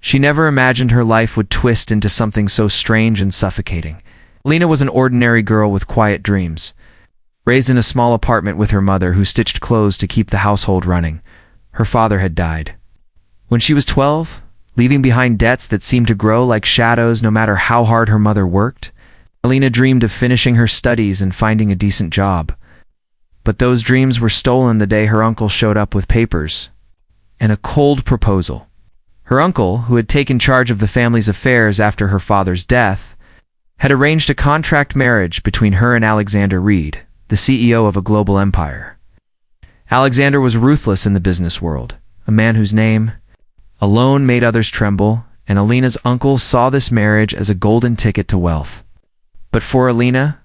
She never imagined her life would twist into something so strange and suffocating. Alina was an ordinary girl with quiet dreams. Raised in a small apartment with her mother, who stitched clothes to keep the household running. Her father had died when she was 12, leaving behind debts that seemed to grow like shadows no matter how hard her mother worked. Alina dreamed of finishing her studies and finding a decent job. But those dreams were stolen the day her uncle showed up with papers and a cold proposal. Her uncle, who had taken charge of the family's affairs after her father's death, had arranged a contract marriage between her and Alexander Reed, the CEO of a global empire. Alexander was ruthless in the business world, a man whose name alone made others tremble, and Alina's uncle saw this marriage as a golden ticket to wealth. But for Alina,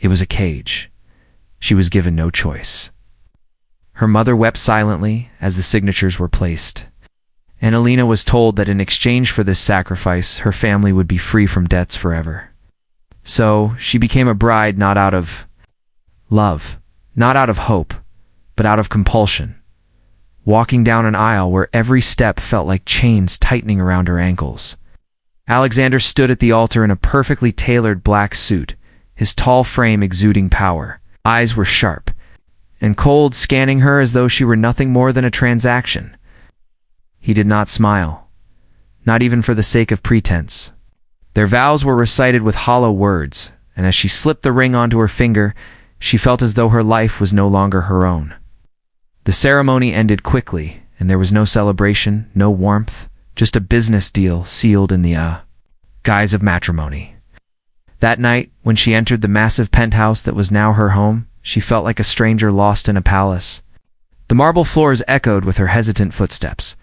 it was a cage. She was given no choice. Her mother wept silently as the signatures were placed, and Alina was told that in exchange for this sacrifice, her family would be free from debts forever. So she became a bride not out of love, not out of hope, but out of compulsion, walking down an aisle where every step felt like chains tightening around her ankles. Alexander stood at the altar in a perfectly tailored black suit, his tall frame exuding power. Eyes were sharp and cold, scanning her as though she were nothing more than a transaction. He did not smile, not even for the sake of pretense. Their vows were recited with hollow words, and as she slipped the ring onto her finger, she felt as though her life was no longer her own. The ceremony ended quickly, and there was no celebration, no warmth, just a business deal sealed in the guise of matrimony. That night, when she entered the massive penthouse that was now her home, she felt like a stranger lost in a palace. The marble floors echoed with her hesitant footsteps.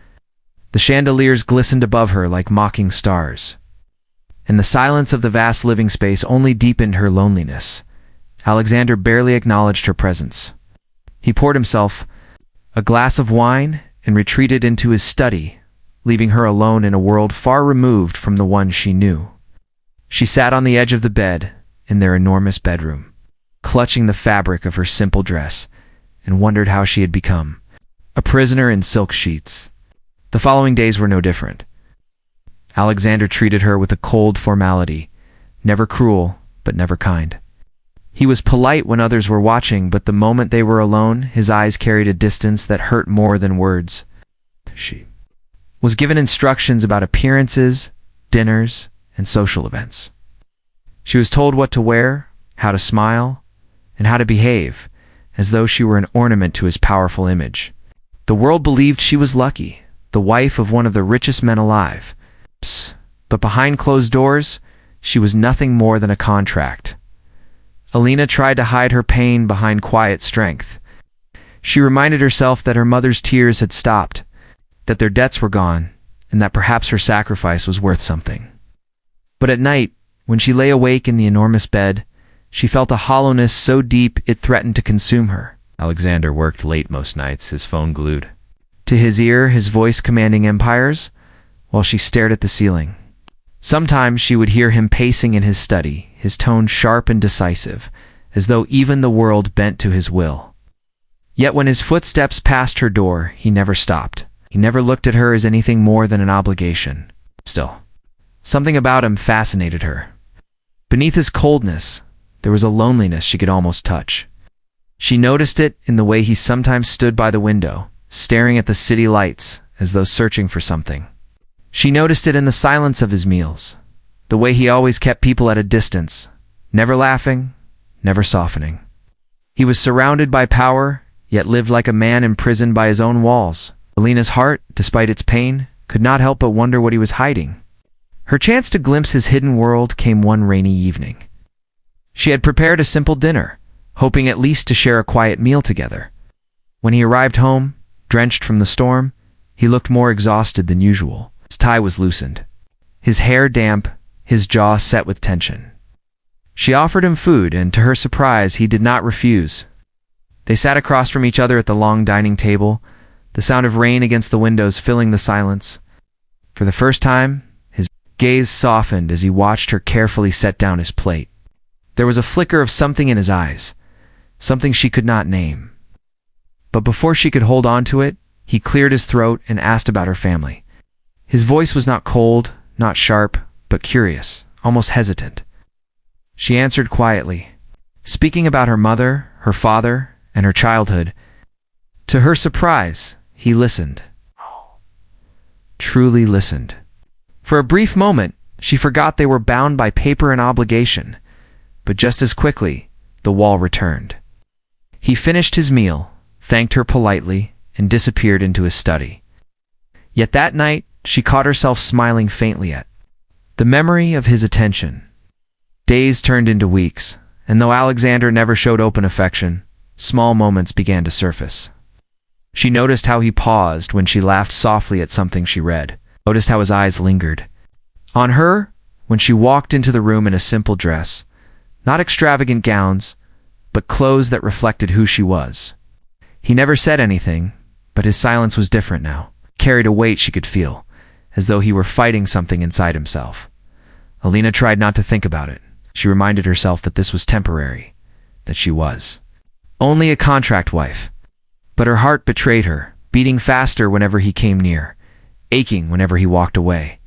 The chandeliers glistened above her like mocking stars, and the silence of the vast living space only deepened her loneliness. Alexander barely acknowledged her presence. He poured himself a glass of wine and retreated into his study, leaving her alone in a world far removed from the one she knew. She sat on the edge of the bed in their enormous bedroom, clutching the fabric of her simple dress, and wondered how she had become a prisoner in silk sheets. The following days were no different. Alexander treated her with a cold formality, never cruel, but never kind. He was polite when others were watching, but the moment they were alone, his eyes carried a distance that hurt more than words. She was given instructions about appearances, dinners, and social events. She was told what to wear, how to smile, and how to behave, as though she were an ornament to his powerful image. The world believed she was lucky, the wife of one of the richest men alive. But behind closed doors, she was nothing more than a contract. Alina tried to hide her pain behind quiet strength. She reminded herself that her mother's tears had stopped, that their debts were gone, and that perhaps her sacrifice was worth something. But at night, when she lay awake in the enormous bed, she felt a hollowness so deep it threatened to consume her. Alexander worked late most nights, his phone glued to his ear, his voice commanding empires, while she stared at the ceiling. Sometimes she would hear him pacing in his study, his tone sharp and decisive, as though even the world bent to his will. Yet when his footsteps passed her door, he never stopped. He never looked at her as anything more than an obligation. Still, something about him fascinated her. Beneath his coldness, there was a loneliness she could almost touch. She noticed it in the way he sometimes stood by the window, staring at the city lights as though searching for something. She noticed it in the silence of his meals, the way he always kept people at a distance, never laughing, never softening. He was surrounded by power, yet lived like a man imprisoned by his own walls. Alina's heart, despite its pain, could not help but wonder what he was hiding. Her chance to glimpse his hidden world came one rainy evening. She had prepared a simple dinner, hoping at least to share a quiet meal together. When he arrived home, drenched from the storm, he looked more exhausted than usual. His tie was loosened, his hair damp, his jaw set with tension. She offered him food, and to her surprise, he did not refuse. They sat across from each other at the long dining table, the sound of rain against the windows filling the silence. For the first time, his gaze softened as he watched her carefully set down his plate. There was a flicker of something in his eyes, something she could not name. But before she could hold on to it, he cleared his throat and asked about her family. His voice was not cold, not sharp, but curious, almost hesitant. She answered quietly, speaking about her mother, her father, and her childhood. To her surprise, he listened. Truly listened. For a brief moment, she forgot they were bound by paper and obligation, but just as quickly, the wall returned. He finished his meal, thanked her politely, and disappeared into his study. Yet that night, she caught herself smiling faintly at the memory of his attention. Days turned into weeks, and though Alexander never showed open affection, small moments began to surface. She noticed how he paused when she laughed softly at something she read, noticed how his eyes lingered on her when she walked into the room in a simple dress, not extravagant gowns, but clothes that reflected who she was. He never said anything, but his silence was different now, carried a weight she could feel, as though he were fighting something inside himself. Alina tried not to think about it. She reminded herself that this was temporary, that she was only a contract wife. But her heart betrayed her, beating faster whenever he came near, aching whenever he walked away.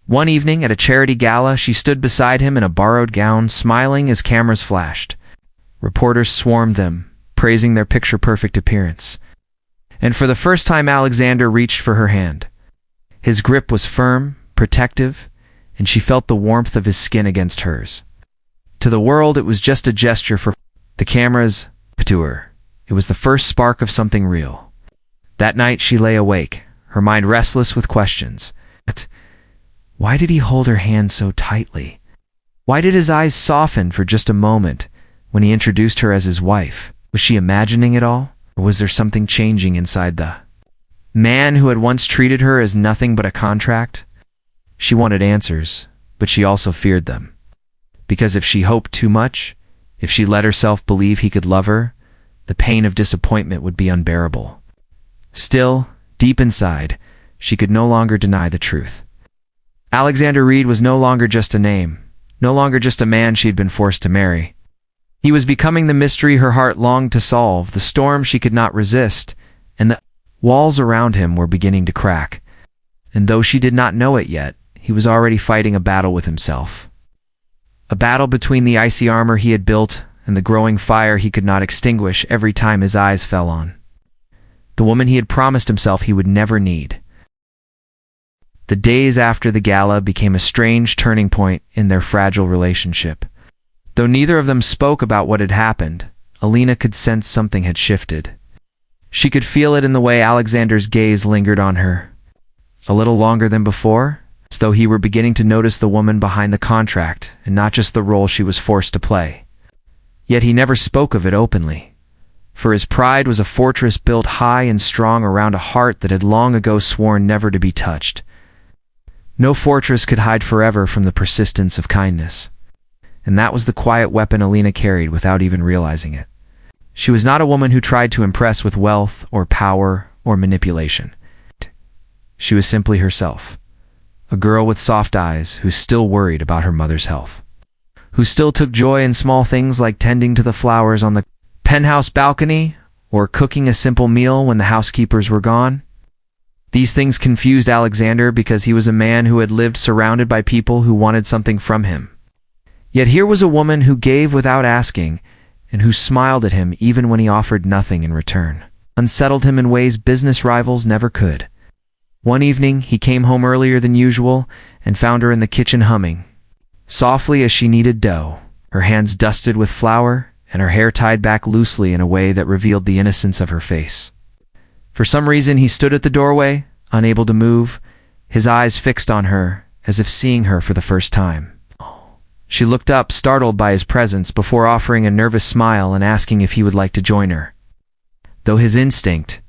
One evening at a charity gala, she stood beside him in a borrowed gown, smiling as cameras flashed. Reporters swarmed them, praising their picture-perfect appearance. And for the first time, Alexander reached for her hand. His grip was firm, protective, and she felt the warmth of his skin against hers. To the world, it was just a gesture for the cameras. To her, it was the first spark of something real. That night, she lay awake, her mind restless with questions. Why did he hold her hand so tightly? Why did his eyes soften for just a moment when he introduced her as his wife? Was she imagining it all? Or was there something changing inside the man who had once treated her as nothing but a contract? She wanted answers, but she also feared them. Because if she hoped too much, if she let herself believe he could love her, the pain of disappointment would be unbearable. Still, deep inside, she could no longer deny the truth. Alexander Reed was no longer just a name, no longer just a man she had been forced to marry. He was becoming the mystery her heart longed to solve, the storm she could not resist, and the walls around him were beginning to crack. And though she did not know it yet, he was already fighting a battle with himself. A battle between the icy armor he had built and the growing fire he could not extinguish every time his eyes fell on the woman he had promised himself he would never need. The days after the gala became a strange turning point in their fragile relationship. Though neither of them spoke about what had happened, Alina could sense something had shifted. She could feel it in the way Alexander's gaze lingered on her. A little longer than before, as though he were beginning to notice the woman behind the contract and not just the role she was forced to play. Yet he never spoke of it openly, for his pride was a fortress built high and strong around a heart that had long ago sworn never to be touched. No fortress could hide forever from the persistence of kindness. And that was the quiet weapon Alina carried without even realizing it. She was not a woman who tried to impress with wealth or power or manipulation. She was simply herself, a girl with soft eyes who still worried about her mother's health, who still took joy in small things like tending to the flowers on the penthouse balcony or cooking a simple meal when the housekeepers were gone. These things confused Alexander because he was a man who had lived surrounded by people who wanted something from him. Yet here was a woman who gave without asking and who smiled at him even when he offered nothing in return, unsettled him in ways business rivals never could. One evening, he came home earlier than usual and found her in the kitchen humming softly as she kneaded dough, her hands dusted with flour and her hair tied back loosely in a way that revealed the innocence of her face. For some reason, he stood at the doorway, unable to move, his eyes fixed on her, as if seeing her for the first time. She looked up, startled by his presence, before offering a nervous smile and asking if he would like to join her. Though his instinct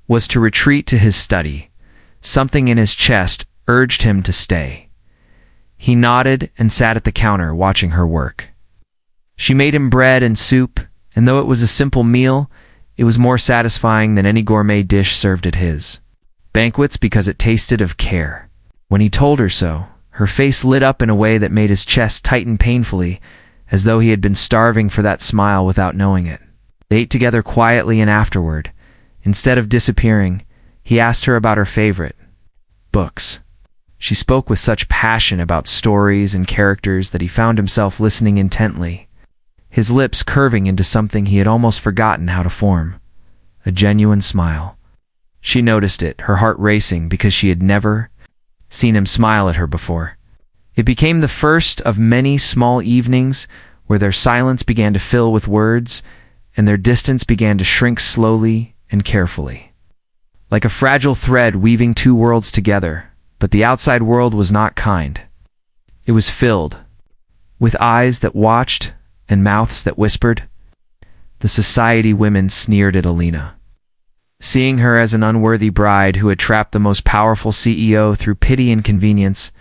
was to retreat to his study, something in his chest urged him to stay. He nodded and sat at the counter, watching her work. She made him bread and soup, and though it was a simple meal, it was more satisfying than any gourmet dish served at his banquets because it tasted of care. When he told her so, her face lit up in a way that made his chest tighten painfully, as though he had been starving for that smile without knowing it. They ate together quietly, and afterward, instead of disappearing, he asked her about her favorite books. She spoke with such passion about stories and characters that he found himself listening intently, his lips curving into something he had almost forgotten how to form, a genuine smile. She noticed it, her heart racing because she had never seen him smile at her before. It became the first of many small evenings where their silence began to fill with words and their distance began to shrink slowly and carefully. Like a fragile thread weaving two worlds together, but the outside world was not kind. It was filled with eyes that watched and mouths that whispered. The society women sneered at Alina, seeing her as an unworthy bride who had trapped the most powerful CEO through pity and convenience.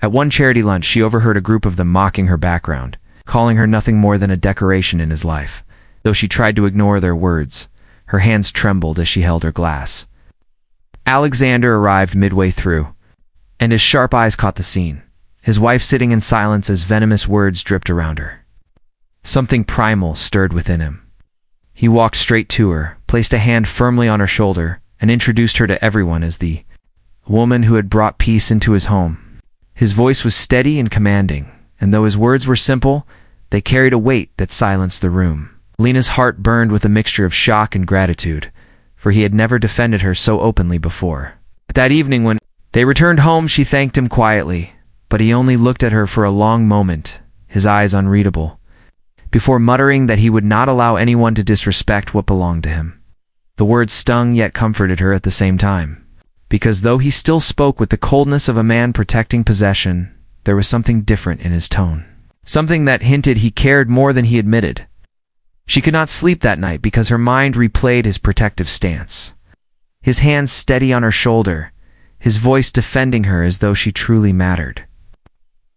At one charity lunch, she overheard a group of them mocking her background, calling her nothing more than a decoration in his life. Though she tried to ignore their words, her hands trembled as she held her glass. Alexander arrived midway through, and his sharp eyes caught the scene, his wife sitting in silence as venomous words dripped around her. Something primal stirred within him. He walked straight to her, placed a hand firmly on her shoulder, and introduced her to everyone as the woman who had brought peace into his home. His voice was steady and commanding, and though his words were simple, they carried a weight that silenced the room. Alina's heart burned with a mixture of shock and gratitude, for he had never defended her so openly before. But that evening when they returned home, she thanked him quietly, but he only looked at her for a long moment, his eyes unreadable, before muttering that he would not allow anyone to disrespect what belonged to him. The words stung yet comforted her at the same time, because though he still spoke with the coldness of a man protecting possession, there was something different in his tone, something that hinted he cared more than he admitted. She could not sleep that night because her mind replayed his protective stance, his hands steady on her shoulder, his voice defending her as though she truly mattered.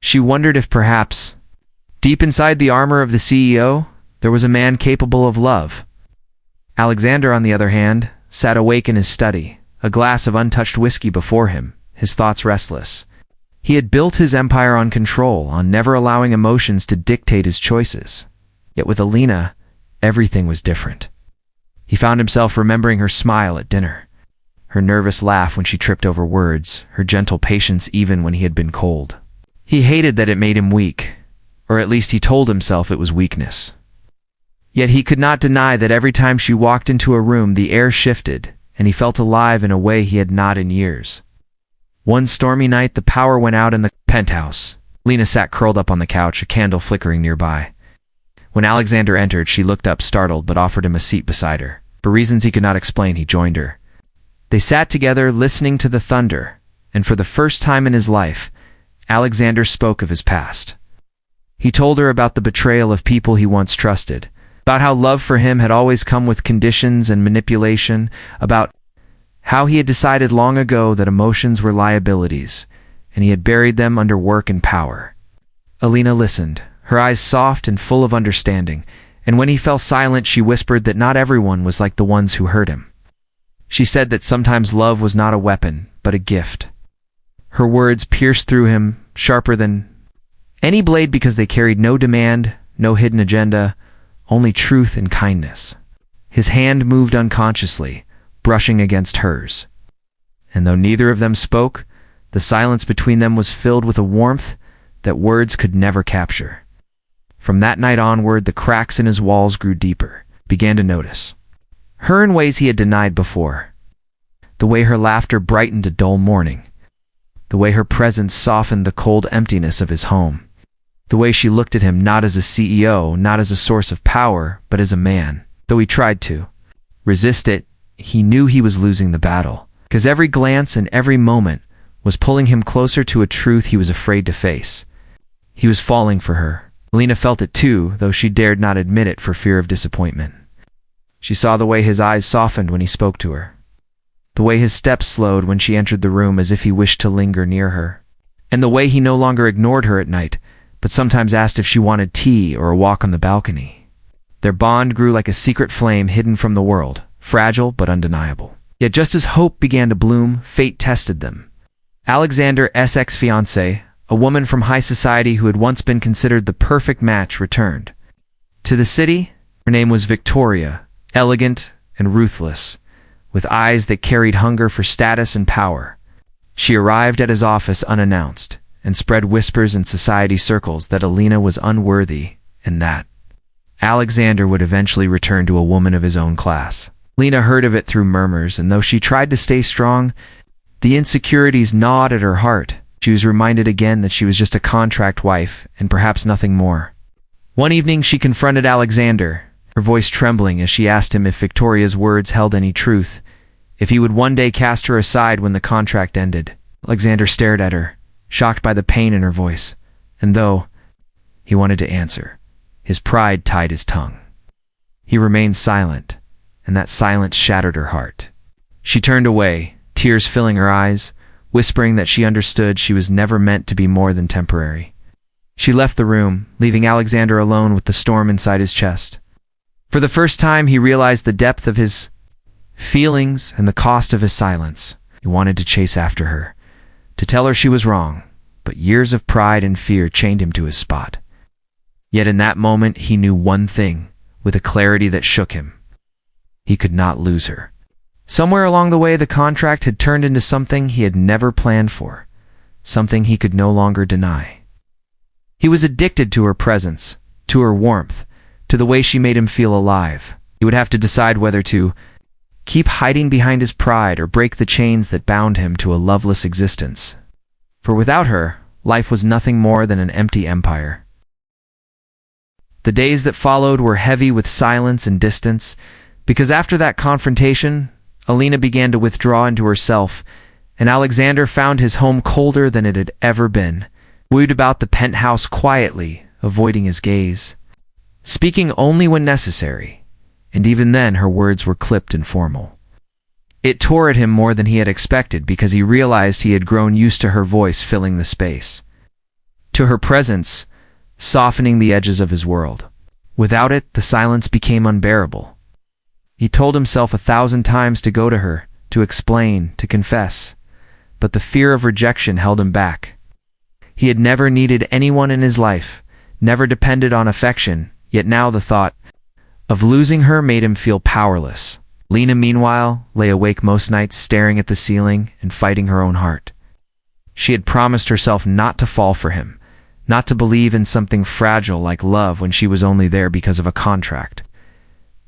She wondered if perhaps, deep inside the armor of the CEO, there was a man capable of love. Alexander, on the other hand, sat awake in his study, a glass of untouched whiskey before him, his thoughts restless. He had built his empire on control, on never allowing emotions to dictate his choices. Yet with Alina, everything was different. He found himself remembering her smile at dinner, her nervous laugh when she tripped over words, her gentle patience even when he had been cold. He hated that it made him weak, or at least he told himself it was weakness. Yet he could not deny that every time she walked into a room the air shifted, and he felt alive in a way he had not in years. One stormy night the power went out in the penthouse. Alina sat curled up on the couch, a candle flickering nearby. When Alexander entered, she looked up startled but offered him a seat beside her. For reasons he could not explain, he joined her. They sat together listening to the thunder, and for the first time in his life, Alexander spoke of his past. He told her about the betrayal of people he once trusted, about how love for him had always come with conditions and manipulation, about how he had decided long ago that emotions were liabilities, and he had buried them under work and power. Alina listened, her eyes soft and full of understanding, and when he fell silent she whispered that not everyone was like the ones who hurt him. She said that sometimes love was not a weapon, but a gift. Her words pierced through him, sharper than any blade because they carried no demand, no hidden agenda, only truth and kindness. His hand moved unconsciously, brushing against hers. And though neither of them spoke, the silence between them was filled with a warmth that words could never capture. From that night onward, the cracks in his walls grew deeper, began to notice her in ways he had denied before. The way her laughter brightened a dull morning. The way her presence softened the cold emptiness of his home. The way she looked at him not as a CEO, not as a source of power, but as a man. Though he tried to resist it, he knew he was losing the battle, because every glance and every moment was pulling him closer to a truth he was afraid to face. He was falling for her. Alina felt it too, though she dared not admit it for fear of disappointment. She saw the way his eyes softened when he spoke to her, the way his steps slowed when she entered the room as if he wished to linger near her, and the way he no longer ignored her at night, but sometimes asked if she wanted tea or a walk on the balcony. Their bond grew like a secret flame hidden from the world, fragile but undeniable. Yet just as hope began to bloom, fate tested them. Alexander's ex-fiancée, a woman from high society who had once been considered the perfect match, returned. To the city, her name was Victoria, elegant and ruthless, with eyes that carried hunger for status and power. She arrived at his office unannounced and spread whispers in society circles that Alina was unworthy and that Alexander would eventually return to a woman of his own class. Alina heard of it through murmurs, and though she tried to stay strong, the insecurities gnawed at her heart. She was reminded again that she was just a contract wife and perhaps nothing more. One evening she confronted Alexander, her voice trembling as she asked him if Victoria's words held any truth, if he would one day cast her aside when the contract ended. Alexander stared at her, shocked by the pain in her voice, and though he wanted to answer, his pride tied his tongue. He remained silent, and that silence shattered her heart. She turned away, tears filling her eyes, whispering that she understood she was never meant to be more than temporary. She left the room, leaving Alexander alone with the storm inside his chest. For the first time, he realized the depth of his feelings and the cost of his silence. He wanted to chase after her, to tell her she was wrong, but years of pride and fear chained him to his spot. Yet in that moment, he knew one thing, with a clarity that shook him. He could not lose her. Somewhere along the way, the contract had turned into something he had never planned for, something he could no longer deny. He was addicted to her presence, to her warmth, to the way she made him feel alive. He would have to decide whether to keep hiding behind his pride or break the chains that bound him to a loveless existence. For without her, life was nothing more than an empty empire. The days that followed were heavy with silence and distance, because after that confrontation, Alina began to withdraw into herself, and Alexander found his home colder than it had ever been, wooed about the penthouse quietly, avoiding his gaze, speaking only when necessary, and even then her words were clipped and formal. It tore at him more than he had expected because he realized he had grown used to her voice filling the space, to her presence, softening the edges of his world. Without it, the silence became unbearable. He told himself 1,000 times to go to her, to explain, to confess, but the fear of rejection held him back. He had never needed anyone in his life, never depended on affection, yet now the thought of losing her made him feel powerless. Alina, meanwhile, lay awake most nights staring at the ceiling and fighting her own heart. She had promised herself not to fall for him, not to believe in something fragile like love when she was only there because of a contract.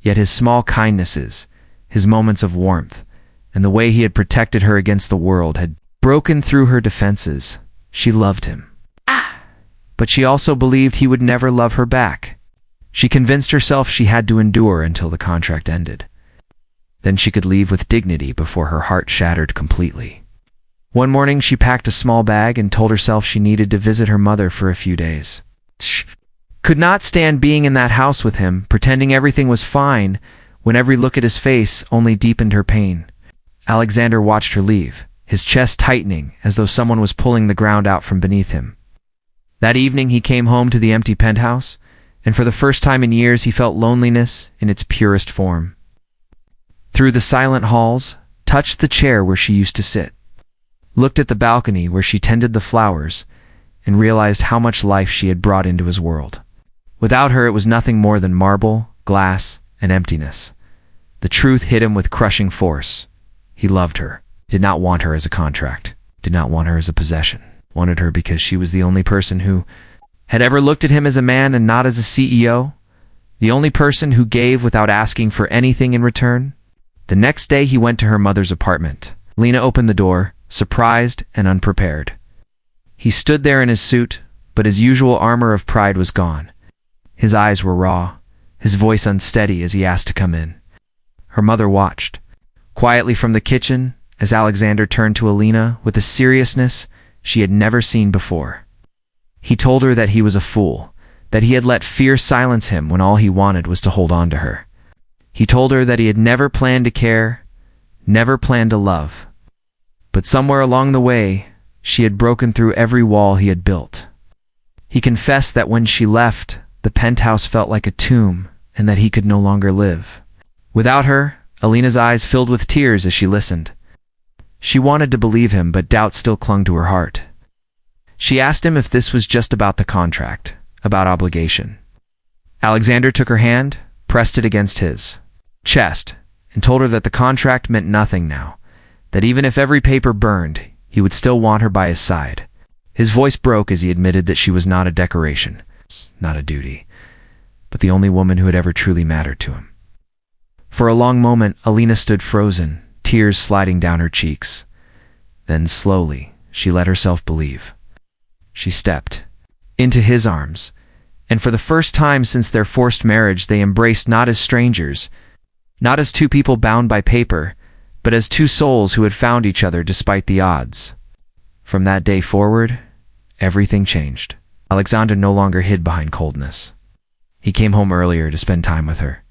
Yet his small kindnesses, his moments of warmth, and the way he had protected her against the world had broken through her defenses. She loved him. But she also believed he would never love her back. She convinced herself she had to endure until the contract ended. Then she could leave with dignity before her heart shattered completely. One morning she packed a small bag and told herself she needed to visit her mother for a few days. She could not stand being in that house with him, pretending everything was fine, when every look at his face only deepened her pain. Alexander watched her leave, his chest tightening as though someone was pulling the ground out from beneath him. That evening he came home to the empty penthouse, and for the first time in years he felt loneliness in its purest form. Through the silent halls, touched the chair where she used to sit, looked at the balcony where she tended the flowers, and realized how much life she had brought into his world. Without her, it was nothing more than marble, glass, and emptiness. The truth hit him with crushing force. He loved her, did not want her as a contract, did not want her as a possession, wanted her because she was the only person who had ever looked at him as a man and not as a CEO, the only person who gave without asking for anything in return. The next day he went to her mother's apartment. Alina opened the door, surprised and unprepared. He stood there in his suit, but his usual armor of pride was gone. His eyes were raw, his voice unsteady as he asked to come in. Her mother watched, quietly from the kitchen, as Alexander turned to Alina with a seriousness she had never seen before. He told her that he was a fool, that he had let fear silence him when all he wanted was to hold on to her. He told her that he had never planned to care, never planned to love. But somewhere along the way, she had broken through every wall he had built. He confessed that when she left, the penthouse felt like a tomb and that he could no longer live. Without her, Alina's eyes filled with tears as she listened. She wanted to believe him, but doubt still clung to her heart. She asked him if this was just about the contract, about obligation. Alexander took her hand, pressed it against his chest, and told her that the contract meant nothing now, that even if every paper burned, he would still want her by his side. His voice broke as he admitted that she was not a decoration, not a duty, but the only woman who had ever truly mattered to him. For a long moment, Alina stood frozen, tears sliding down her cheeks. Then slowly, she let herself believe. She stepped into his arms, and for the first time since their forced marriage, they embraced not as strangers, not as two people bound by paper, but as two souls who had found each other despite the odds. From that day forward, everything changed. Alexander no longer hid behind coldness. He came home earlier to spend time with her.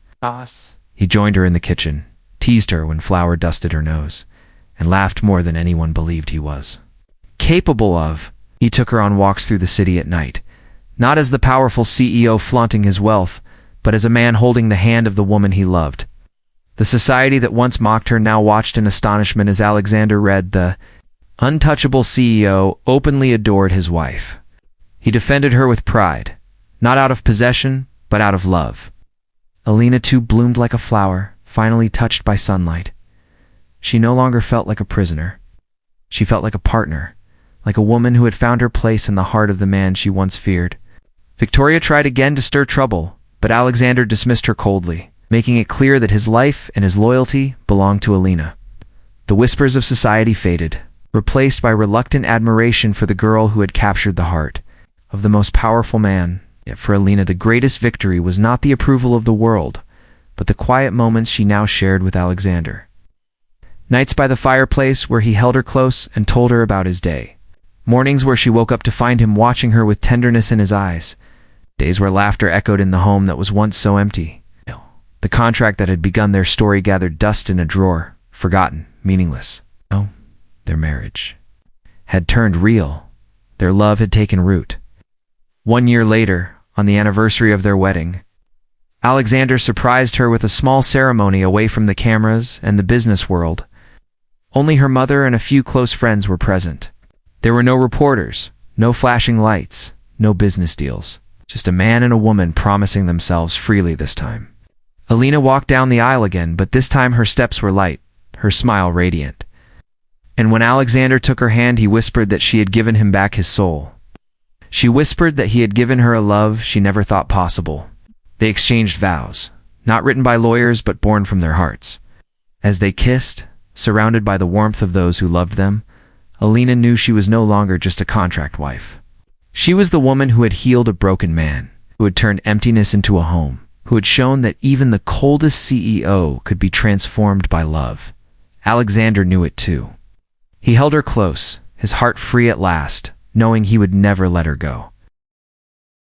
He joined her in the kitchen, teased her when flour dusted her nose, and laughed more than anyone believed he was capable of. He took her on walks through the city at night, not as the powerful CEO flaunting his wealth, but as a man holding the hand of the woman he loved. The society that once mocked her now watched in astonishment as Alexander read the untouchable CEO openly adored his wife. He defended her with pride, not out of possession, but out of love. Alina too bloomed like a flower, finally touched by sunlight. She no longer felt like a prisoner. She felt like a partner, like a woman who had found her place in the heart of the man she once feared. Victoria tried again to stir trouble, but Alexander dismissed her coldly, making it clear that his life and his loyalty belonged to Alina. The whispers of society faded, replaced by reluctant admiration for the girl who had captured the heart of the most powerful man. Yet for Alina, the greatest victory was not the approval of the world, but the quiet moments she now shared with Alexander. Nights by the fireplace where he held her close and told her about his day. Mornings where she woke up to find him watching her with tenderness in his eyes. Days where laughter echoed in the home that was once so empty. The contract that had begun their story gathered dust in a drawer, forgotten, meaningless. Oh, their marriage had turned real. Their love had taken root. 1 year later, on the anniversary of their wedding, Alexander surprised her with a small ceremony away from the cameras and the business world. Only her mother and a few close friends were present. There were no reporters, no flashing lights, no business deals. Just a man and a woman promising themselves freely this time. Alina walked down the aisle again, but this time her steps were light, her smile radiant. And when Alexander took her hand, he whispered that she had given him back his soul. She whispered that he had given her a love she never thought possible. They exchanged vows, not written by lawyers but born from their hearts. As they kissed, surrounded by the warmth of those who loved them, Alina knew she was no longer just a contract wife. She was the woman who had healed a broken man, who had turned emptiness into a home, who had shown that even the coldest CEO could be transformed by love. Alexander knew it too. He held her close, his heart free at last, knowing he would never let her go.